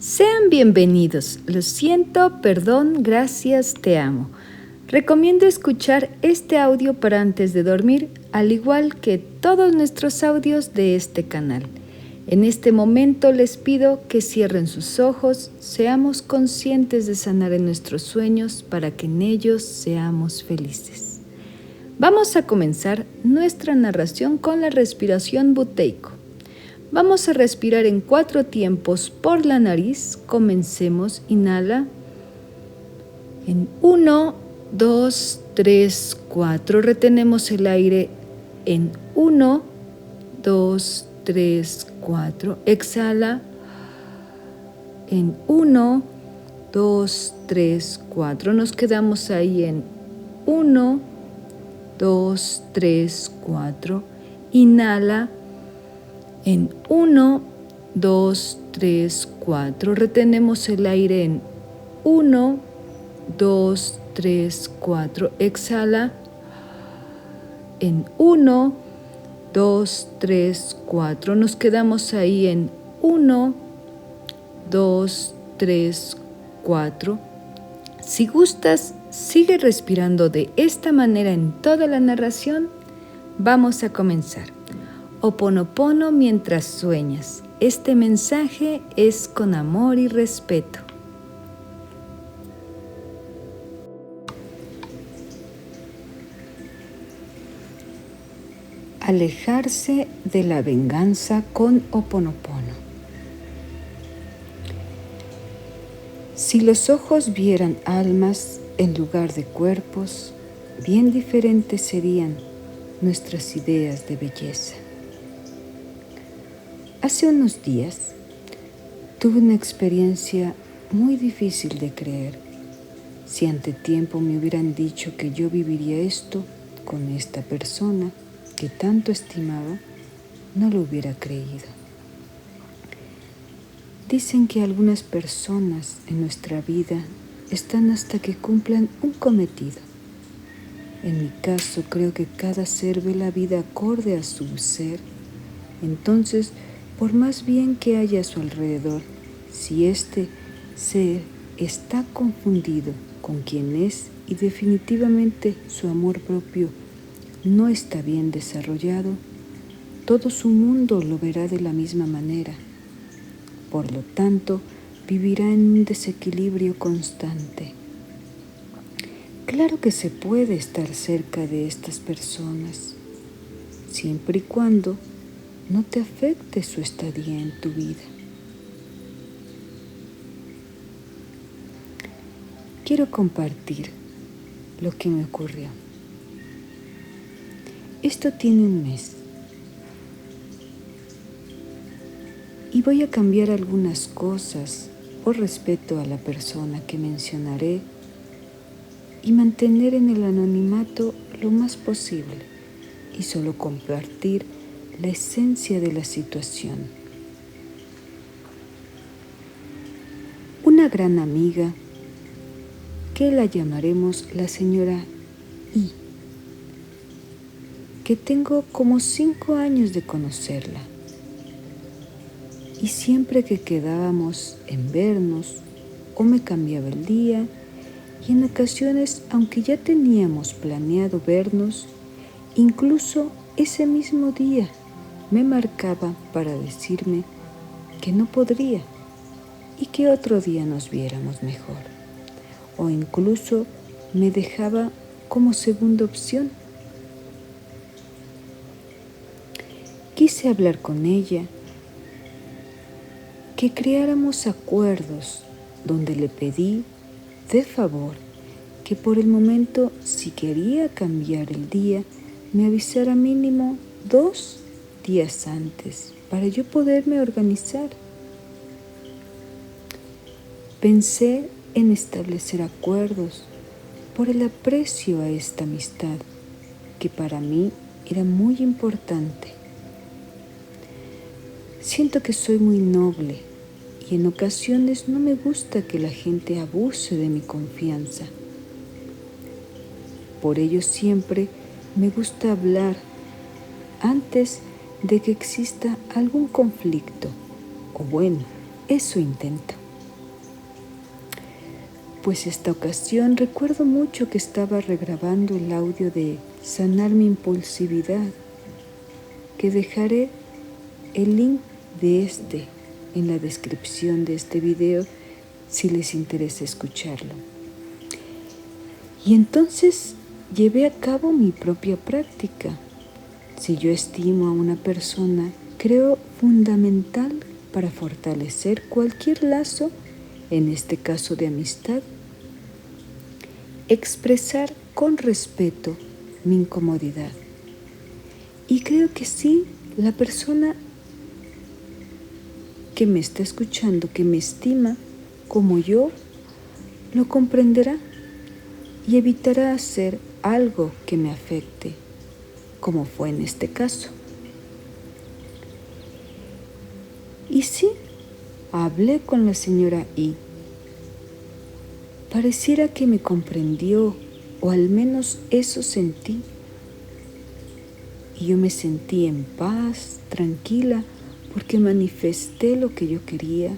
Sean bienvenidos. Lo siento, perdón, gracias, te amo. Recomiendo escuchar este audio para antes de dormir, al igual que todos nuestros audios de este canal. En este momento les pido que cierren sus ojos, seamos conscientes de sanar en nuestros sueños para que en ellos seamos felices. Vamos a comenzar nuestra narración con la respiración buteico. Vamos a respirar en 4 tiempos por la nariz. Comencemos. Inhala. En 1, 2, 3, 4. Retenemos el aire en 1, 2, 3, 4. Exhala. En 1, 2, 3, 4. Nos quedamos ahí en 1, 2, 3, 4. Inhala. En 1, 2, 3, 4. Retenemos el aire en 1, 2, 3, 4. Exhala. En 1, 2, 3, 4. Nos quedamos ahí en 1, 2, 3, 4. Si gustas, sigue respirando de esta manera en toda la narración. Vamos a comenzar. Ho'oponopono mientras sueñas. Este mensaje es con amor y respeto. Alejarse de la venganza con Ho'oponopono. Si los ojos vieran almas en lugar de cuerpos, bien diferentes serían nuestras ideas de belleza. Hace unos días tuve una experiencia muy difícil de creer. Si ante tiempo me hubieran dicho que yo viviría esto con esta persona que tanto estimaba, no lo hubiera creído. Dicen que algunas personas en nuestra vida están hasta que cumplan un cometido. En mi caso, creo que cada ser ve la vida acorde a su ser. Entonces, por más bien que haya a su alrededor, si este ser está confundido con quien es y definitivamente su amor propio no está bien desarrollado, todo su mundo lo verá de la misma manera. Por lo tanto, vivirá en un desequilibrio constante. Claro que se puede estar cerca de estas personas, siempre y cuando no te afecte su estadía en tu vida. Quiero compartir lo que me ocurrió. Esto tiene un mes y voy a cambiar algunas cosas por respeto a la persona que mencionaré y mantener en el anonimato lo más posible y solo compartir la esencia de la situación. Una gran amiga, que la llamaremos la señora I, que tengo como 5 años de conocerla. Y siempre que quedábamos en vernos, o me cambiaba el día, y en ocasiones, aunque ya teníamos planeado vernos, incluso ese mismo día me marcaba para decirme que no podría y que otro día nos viéramos mejor. O incluso me dejaba como segunda opción. Quise hablar con ella, que creáramos acuerdos donde le pedí de favor que por el momento, si quería cambiar el día, me avisara mínimo 2 días antes para yo poderme organizar. Pensé en establecer acuerdos por el aprecio a esta amistad que para mí era muy importante. Siento que soy muy noble y en ocasiones no me gusta que la gente abuse de mi confianza. Por ello siempre me gusta hablar antes de que exista algún conflicto, o bueno, eso intento. pues esta ocasión recuerdo mucho que estaba regrabando el audio de Sanar mi impulsividad, que dejaré el link de este en la descripción de este video si les interesa escucharlo. Y entonces llevé a cabo mi propia práctica. Si yo estimo a una persona, creo fundamental para fortalecer cualquier lazo, en este caso de amistad, expresar con respeto mi incomodidad. Y creo que sí, la persona que me está escuchando, que me estima como yo, lo comprenderá y evitará hacer algo que me afecte, como fue en este caso. Y sí, hablé con la señora I. Pareciera que me comprendió, o al menos eso sentí. Y yo me sentí en paz, tranquila, porque manifesté lo que yo quería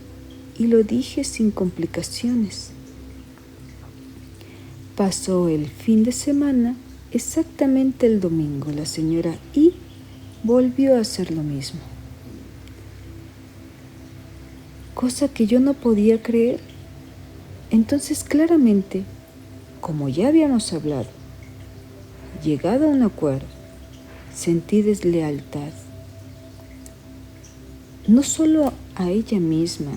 y lo dije sin complicaciones. Pasó el fin de semana, exactamente el domingo, la señora I volvió a hacer lo mismo. Cosa que yo no podía creer. Entonces claramente, como ya habíamos hablado, llegado a un acuerdo, sentí deslealtad. No solo a ella misma,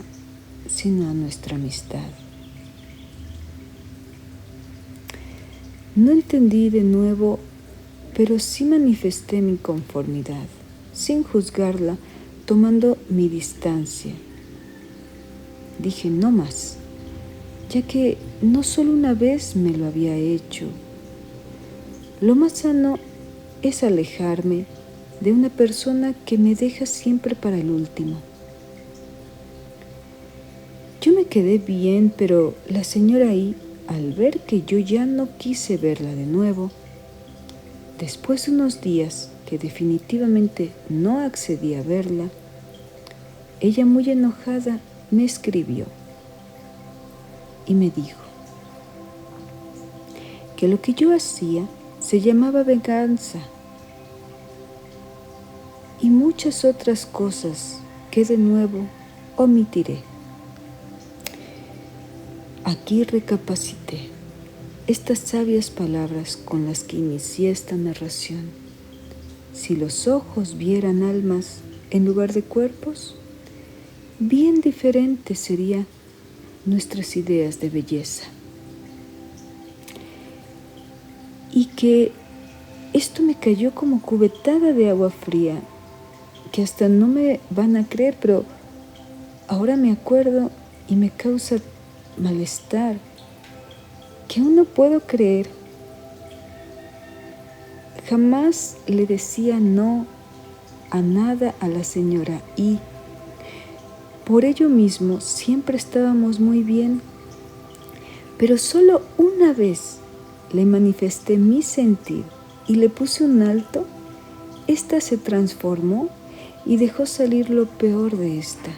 sino a nuestra amistad. No entendí de nuevo, pero sí manifesté mi inconformidad, sin juzgarla, tomando mi distancia. Dije no más, ya que no solo una vez me lo había hecho. Lo más sano es alejarme de una persona que me deja siempre para el último. Yo me quedé bien, pero la señora I, al ver que yo ya no quise verla de nuevo, después de unos días que definitivamente no accedí a verla, ella muy enojada me escribió y me dijo que lo que yo hacía se llamaba venganza y muchas otras cosas que de nuevo omitiré. Aquí recapacité estas sabias palabras con las que inicié esta narración. Si los ojos vieran almas en lugar de cuerpos, bien diferentes serían nuestras ideas de belleza. Y que esto me cayó como cubetada de agua fría, que hasta no me van a creer, pero ahora me acuerdo y me causa malestar, que aún no puedo creer. Jamás le decía no a nada a la señora I. Por ello mismo siempre estábamos muy bien, pero solo una vez le manifesté mi sentir y le puse un alto. Esta se transformó y dejó salir lo peor de esta.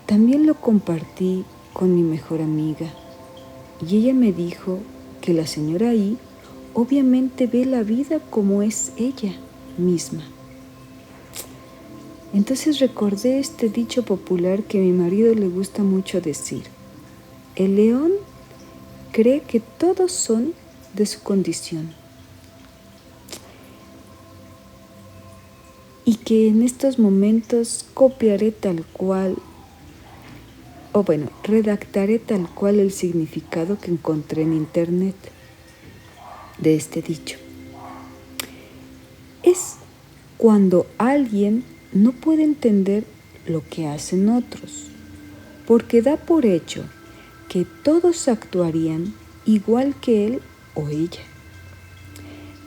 También lo compartí con mi mejor amiga y ella me dijo que la señora I obviamente ve la vida como es ella misma. Entonces recordé este dicho popular que a mi marido le gusta mucho decir: el león cree que todos son de su condición. Y que en estos momentos copiaré tal cual, redactaré tal cual el significado que encontré en internet de este dicho. Es cuando alguien no puede entender lo que hacen otros, porque da por hecho que todos actuarían igual que él o ella.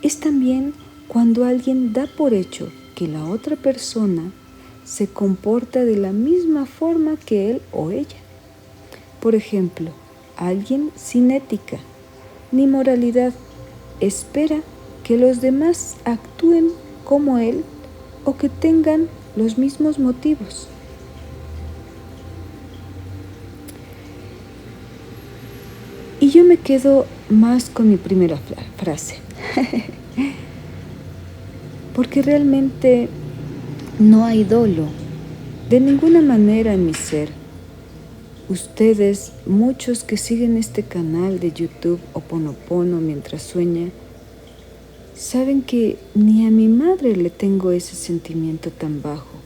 Es también cuando alguien da por hecho que la otra persona se comporta de la misma forma que él o ella. Por ejemplo, alguien sin ética ni moralidad espera que los demás actúen como él o que tengan los mismos motivos. me quedo más con mi primera frase, porque realmente no hay dolo de ninguna manera en mi ser. Ustedes, muchos que siguen este canal de YouTube Ho'oponopono mientras sueña, saben que ni a mi madre le tengo ese sentimiento tan bajo.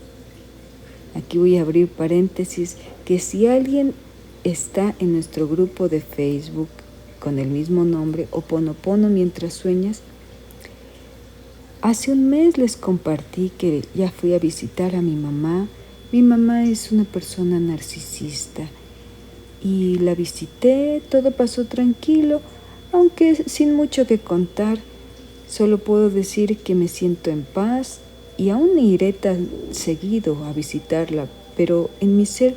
Aquí voy a abrir paréntesis, que si alguien está en nuestro grupo de Facebook con el mismo nombre, Ho'oponopono mientras sueñas, hace un mes les compartí que ya fui a visitar a mi mamá. Mi mamá es una persona narcisista y la visité, todo pasó tranquilo, aunque sin mucho que contar. Solo puedo decir que me siento en paz y aún iré tan seguido a visitarla, pero en mi ser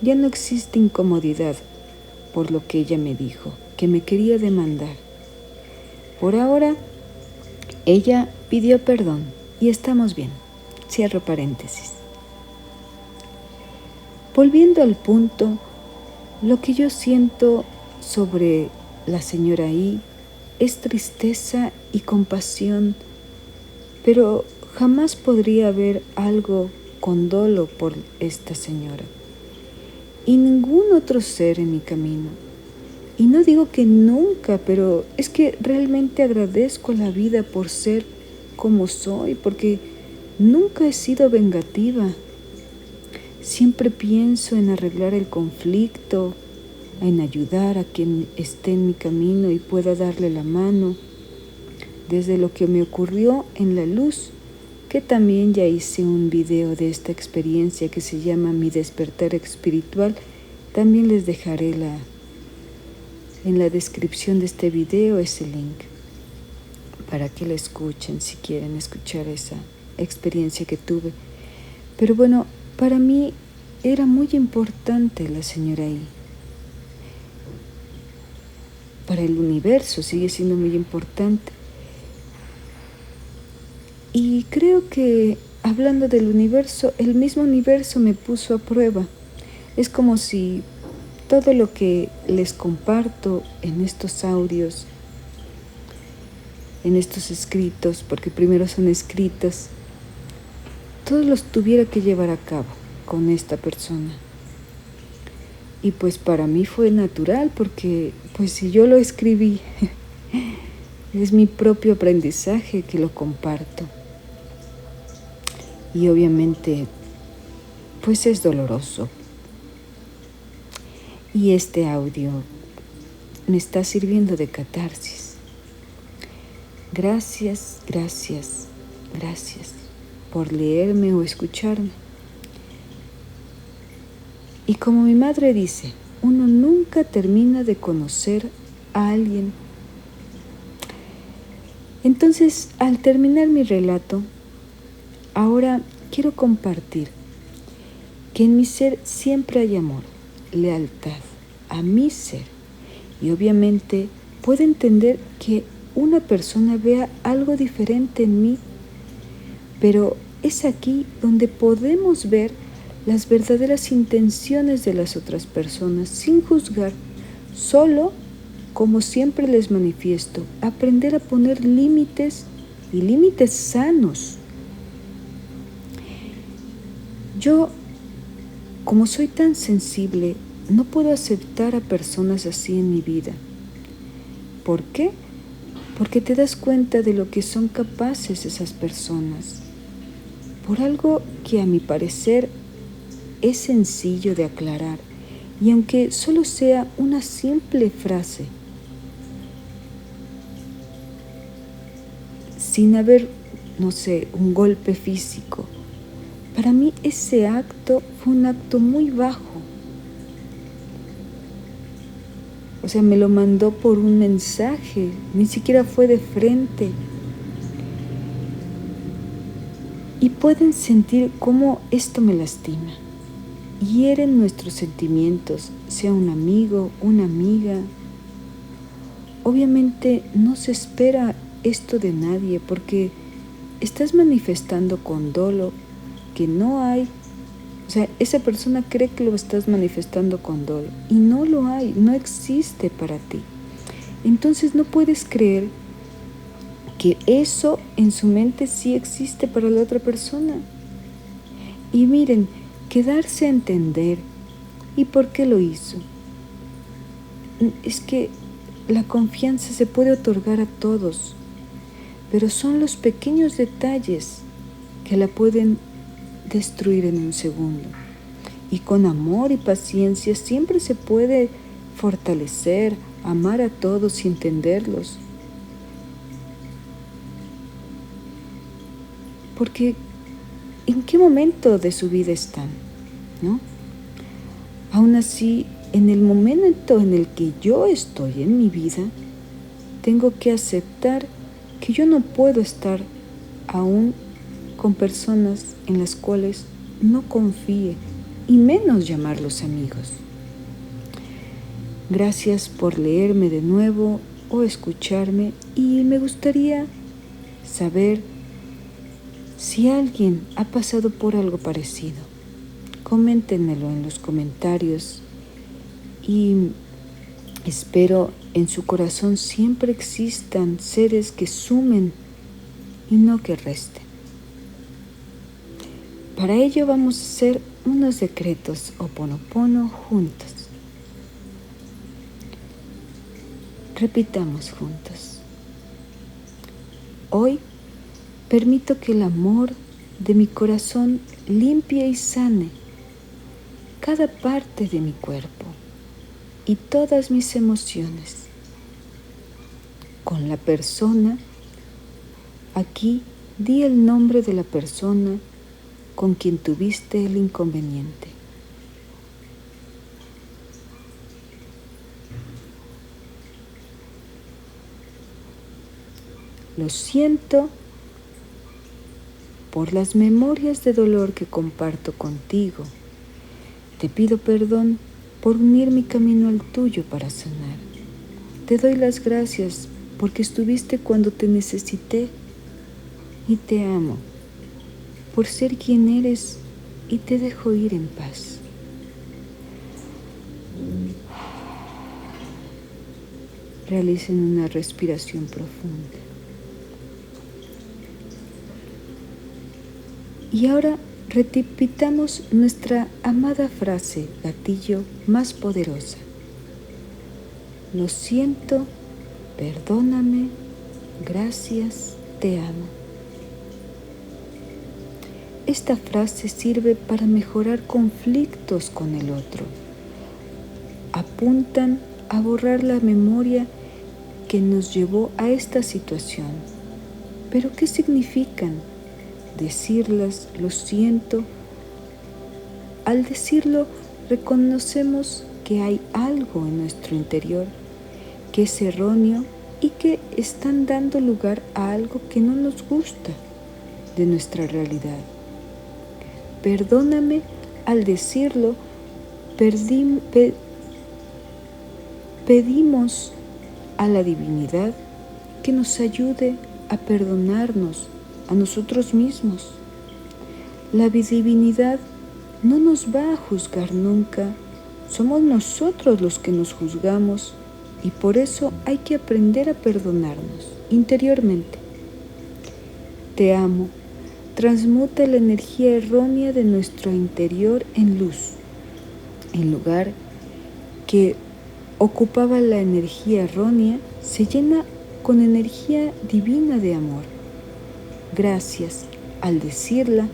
ya no existe incomodidad por lo que ella me dijo, que me quería demandar. Por ahora, ella pidió perdón y estamos bien. Cierro paréntesis. Volviendo al punto, lo que yo siento sobre la señora I es tristeza y compasión, pero jamás podría haber algo con dolo por esta señora y ningún otro ser en mi camino. Y no digo que nunca, pero es que realmente agradezco a la vida por ser como soy, porque nunca he sido vengativa. Siempre pienso en arreglar el conflicto, en ayudar a quien esté en mi camino y pueda darle la mano. Desde lo que me ocurrió en la luz, que también ya hice un video de esta experiencia que se llama Mi despertar espiritual, también les dejaré en la descripción de este video ese link para que la escuchen si quieren escuchar esa experiencia que tuve. Pero bueno, para mí era muy importante la señora I. Para el universo sigue siendo muy importante. Y creo que hablando del universo, el mismo universo me puso a prueba. Es como si todo lo que les comparto en estos audios, en estos escritos, porque primero son escritos, todos los tuviera que llevar a cabo con esta persona. Y pues para mí fue natural, porque pues si yo lo escribí, es mi propio aprendizaje que lo comparto. Y obviamente, pues es doloroso. Y este audio me está sirviendo de catarsis. Gracias, gracias, gracias por leerme o escucharme. Y como mi madre dice, uno nunca termina de conocer a alguien. Entonces, al terminar mi relato, ahora quiero compartir que en mi ser siempre hay amor, lealtad a mi ser. Y obviamente puedo entender que una persona vea algo diferente en mí, pero es aquí donde podemos ver las verdaderas intenciones de las otras personas sin juzgar, solo, como siempre les manifiesto, aprender a poner límites y límites sanos. Yo, como soy tan sensible, no puedo aceptar a personas así en mi vida. ¿Por qué? Porque te das cuenta de lo que son capaces esas personas. Por algo que a mi parecer es sencillo de aclarar, y aunque solo sea una simple frase, sin haber, no sé, un golpe físico, para mí ese acto fue un acto muy bajo. O sea, me lo mandó por un mensaje, ni siquiera fue de frente. Y pueden sentir cómo esto me lastima. Hieren nuestros sentimientos, sea un amigo, una amiga. Obviamente no se espera esto de nadie porque estás manifestando con dolo que no hay. O sea, esa persona cree que lo estás manifestando con dolo y no lo hay, no existe para ti. entonces no puedes creer que eso en su mente sí existe para la otra persona. Y miren, que darse a entender y por qué lo hizo. Es que la confianza se puede otorgar a todos, pero son los pequeños detalles que la pueden destruir en un segundo. Y con amor y paciencia siempre se puede fortalecer, amar a todos y entenderlos. Porque ¿en qué momento de su vida están? ¿No? Aún así, en el momento en el que yo estoy en mi vida, tengo que aceptar que yo no puedo estar aún con personas en las cuales no confíe, y menos llamarlos amigos. Gracias por leerme de nuevo o escucharme, y me gustaría saber si alguien ha pasado por algo parecido. Coméntenmelo en los comentarios y espero en su corazón siempre existan seres que sumen y no que resten. Para ello vamos a hacer unos decretos Ho'oponopono juntos. Repitamos juntos. Hoy permito que el amor de mi corazón limpie y sane cada parte de mi cuerpo y todas mis emociones. Con la persona, aquí di el nombre de la persona con quien tuviste el inconveniente. Lo siento por las memorias de dolor que comparto contigo. Te pido perdón por unir mi camino al tuyo para sanar. Te doy las gracias porque estuviste cuando te necesité y te amo por ser quien eres y te dejo ir en paz. Realicen una respiración profunda. Y ahora repitamos nuestra amada frase gatillo más poderosa. Lo siento, perdóname, gracias, te amo. Esta frase sirve para mejorar conflictos con el otro. Apuntan a borrar la memoria que nos llevó a esta situación. ¿Pero qué significan? Decirlas, lo siento. Al decirlo, reconocemos que hay algo en nuestro interior que es erróneo y que están dando lugar a algo que no nos gusta de nuestra realidad. Perdóname, al decirlo, pedimos a la divinidad que nos ayude a perdonarnos a nosotros mismos. La divinidad no nos va a juzgar nunca, somos nosotros los que nos juzgamos y por eso hay que aprender a perdonarnos interiormente. Te amo, transmuta la energía errónea de nuestro interior en luz. En lugar que ocupaba la energía errónea, se llena con energía divina de amor. Gracias. Al decirla,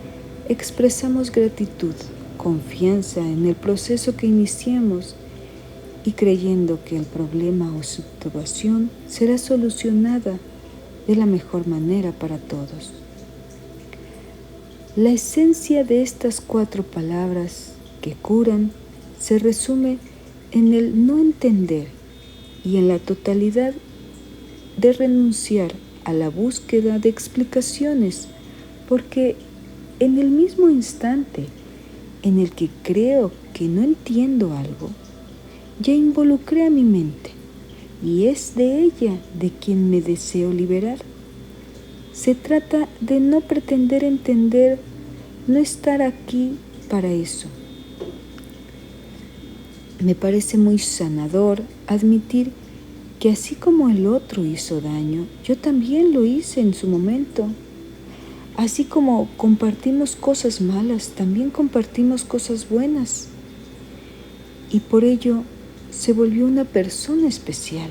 expresamos gratitud, confianza en el proceso que iniciamos y creyendo que el problema o situación será solucionada de la mejor manera para todos. La esencia de estas 4 palabras que curan se resume en el no entender y en la totalidad de renunciar a la búsqueda de explicaciones, porque en el mismo instante en el que creo que no entiendo algo, ya involucré a mi mente y es de ella de quien me deseo liberar. Se trata de no pretender entender, no estar aquí para eso. Me parece muy sanador admitir que así como el otro hizo daño, yo también lo hice en su momento. Así como compartimos cosas malas, también compartimos cosas buenas. Y por ello se volvió una persona especial.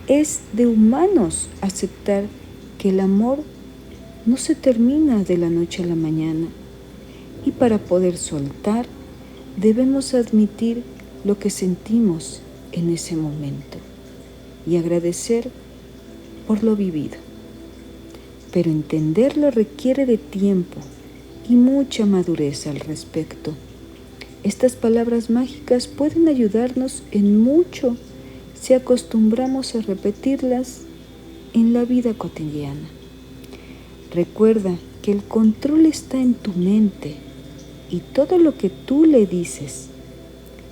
Es de humanos aceptar que el amor no se termina de la noche a la mañana. Y para poder soltar, debemos admitir lo que sentimos en ese momento y agradecer por lo vivido. Pero entenderlo requiere de tiempo y mucha madurez al respecto. Estas palabras mágicas pueden ayudarnos en mucho si acostumbramos a repetirlas en la vida cotidiana. Recuerda que el control está en tu mente y todo lo que tú le dices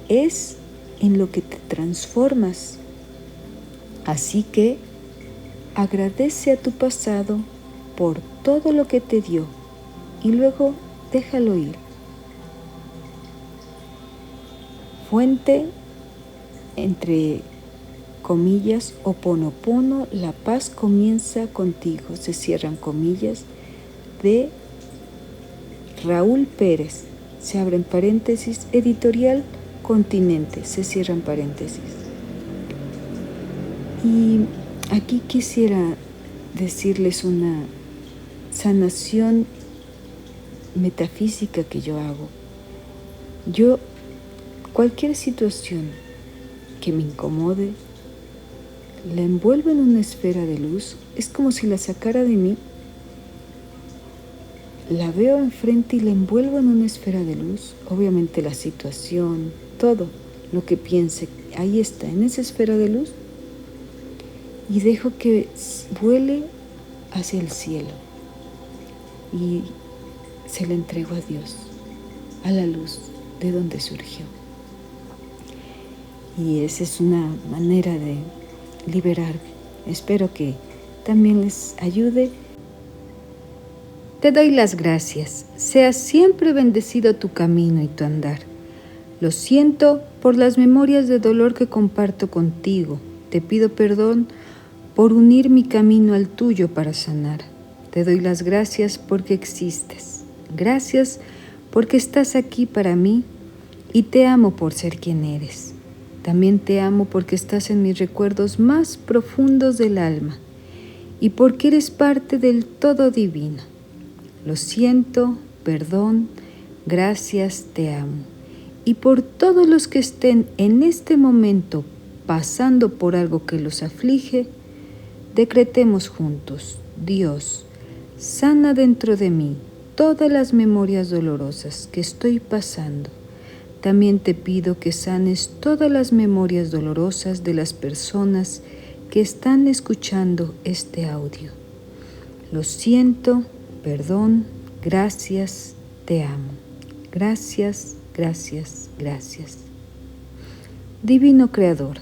es en lo que te transformas. Así que agradece a tu pasado por todo lo que te dio y luego déjalo ir. Fuente, entre comillas, Ho'oponopono, la paz comienza contigo, se cierran comillas, de Raúl Pérez, se abren paréntesis, editorial Continente, se cierran paréntesis. Y aquí quisiera decirles una sanación metafísica que yo hago. Cualquier situación que me incomode, la envuelvo en una esfera de luz, es como si la sacara de mí, la veo enfrente y la envuelvo en una esfera de luz. Obviamente la situación, todo lo que piense, ahí está, en esa esfera de luz, y dejo que vuele hacia el cielo y se la entrego a Dios, a la luz de donde surgió. Y esa es una manera de liberarme. Espero que también les ayude. Te doy las gracias. Sea siempre bendecido tu camino y tu andar. Lo siento por las memorias de dolor que comparto contigo. Te pido perdón por unir mi camino al tuyo para sanar. Te doy las gracias porque existes. Gracias porque estás aquí para mí y te amo por ser quien eres. También te amo porque estás en mis recuerdos más profundos del alma y porque eres parte del todo divino. Lo siento, perdón, gracias, te amo. Y por todos los que estén en este momento pasando por algo que los aflige, decretemos juntos: Dios, sana dentro de mí todas las memorias dolorosas que estoy pasando. También te pido que sanes todas las memorias dolorosas de las personas que están escuchando este audio. Lo siento, perdón, gracias, te amo. Gracias, gracias, gracias. Divino Creador,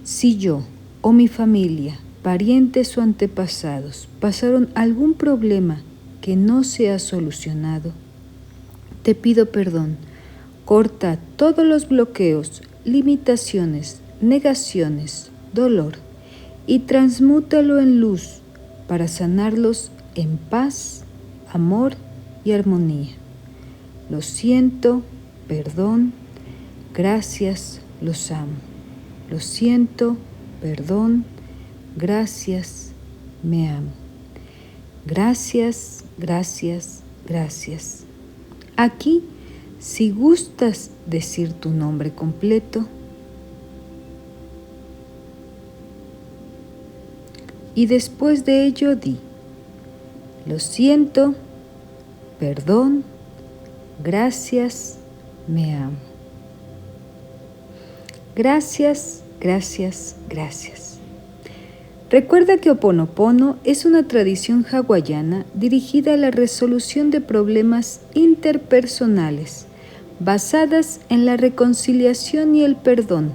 si yo o mi familia, parientes o antepasados pasaron algún problema que no se ha solucionado, te pido perdón. Corta todos los bloqueos, limitaciones, negaciones, dolor y transmútalo en luz para sanarlos en paz, amor y armonía. Lo siento, perdón, gracias, los amo. Lo siento, perdón, gracias, me amo. Gracias, gracias, gracias. Aquí, si gustas decir tu nombre completo y después de ello di: lo siento, perdón, gracias, me amo. Gracias, gracias, gracias. Recuerda que Ho'oponopono es una tradición hawaiana dirigida a la resolución de problemas interpersonales, basadas en la reconciliación y el perdón.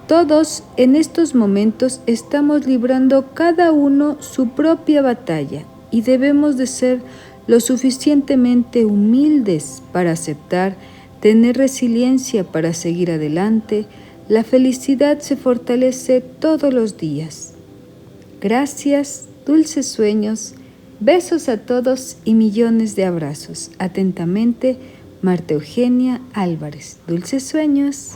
Todos en estos momentos estamos librando cada uno su propia batalla y debemos de ser lo suficientemente humildes para aceptar, tener resiliencia para seguir adelante, La felicidad se fortalece todos los días. Gracias, dulces sueños, besos a todos y millones de abrazos. Atentamente, Marta Eugenia Álvarez. Dulces sueños.